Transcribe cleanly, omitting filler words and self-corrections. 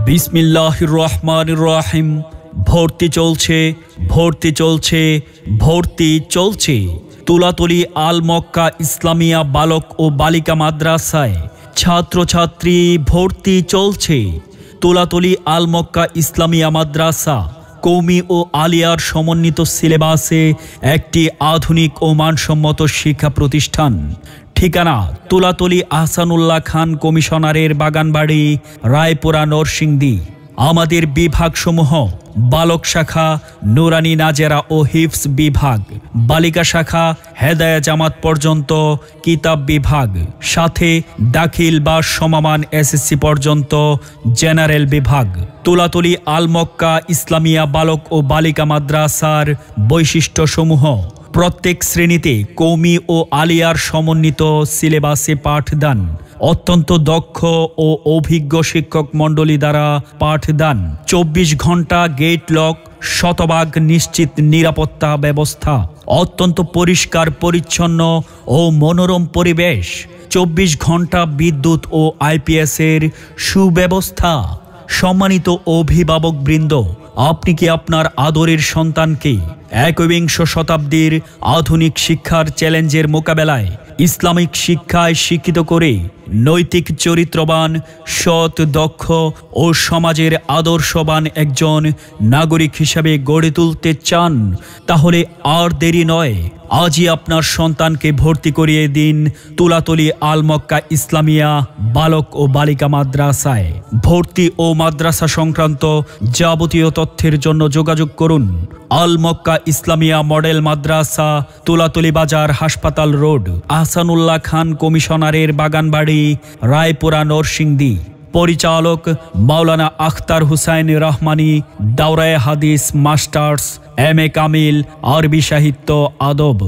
বিসমিল্লাহির রহমানির রহিম। ভর্তি চলছে, ভর্তি চলছে, ভর্তি চলছে। তুলাতলী আল মক্কা ইসলামিয়া বালক ও বালিকা মাদ্রাসায় ছাত্রছাত্রী ভর্তি চলছে। তুলাতলী আল মক্কা ইসলামিয়া মাদ্রাসা কওমি ও আলিয়ার সমন্বিত সিলেবাসে একটি আধুনিক ও মানসম্মত শিক্ষা প্রতিষ্ঠান। ঠিকানা তুলাতলী আহসানুল্লাহ খান কমিশনারের বাগানবাড়ি, রায়পুরা, নরসিংদী। আমাদের বিভাগসমূহ: বালক শাখা নুরানি নাজেরা ও হিফজ বিভাগ, বালিকা শাখা হেদায়া জামাত পর্যন্ত কিতাব বিভাগ, সাথে দাখিল বা সমমান এসএসসি পর্যন্ত জেনারেল বিভাগ। তুলাতলী আল মক্কা ইসলামিয়া বালক ও বালিকা মাদ্রাসার বৈশিষ্ট্যসমূহ: প্রত্যেক শ্রেণীতে কওমি ও আলিয়ার সমন্বিত সিলেবাসে পাঠদান, অত্যন্ত দক্ষ ও অভিজ্ঞ শিক্ষক মণ্ডলী দ্বারা পাঠদান, 24 ঘন্টা গেট লক, শতভাগ নিশ্চিত নিরাপত্তা ব্যবস্থা, অত্যন্ত পরিষ্কার পরিচ্ছন্ন ও মনোরম পরিবেশ, 24 ঘন্টা বিদ্যুৎ ও আইপিএসের সুব্যবস্থা। সম্মানিত অভিভাবকবৃন্দ, আপনি কি আপনার আদরের সন্তানকে একবিংশ শতাব্দীর আধুনিক শিক্ষার চ্যালেঞ্জের মোকাবেলায় ইসলামিক শিক্ষায় শিক্ষিত করে নৈতিক চরিত্রবান, সৎ, দক্ষ ও সমাজের আদর্শবান একজন নাগরিক হিসাবে গড়ে তুলতে চান? তাহলে আর দেরি নয়, আজই আপনার সন্তানকে ভর্তি করিয়ে দিন তুলাতলী আল মক্কা ইসলামিয়া বালক ও বালিকা মাদ্রাসায়। ভর্তি ও মাদ্রাসা সংক্রান্ত যাবতীয় তথ্যের জন্য যোগাযোগ করুন আল মক্কা ইসলামিয়া মডেল মাদ্রাসা, তুলাতলী বাজার, হাসপাতাল রোড, আহসানুল্লাহ খান কমিশনারের বাগানবাড়ি, রায়পুরা, নরসিংদী। পরিচালক মাওলানা আখতার হুসাইন রহমানী, দাওরায়ে হাদিস মাস্টার্স, MA কামিল, আরবি সাহিত্য, আদব।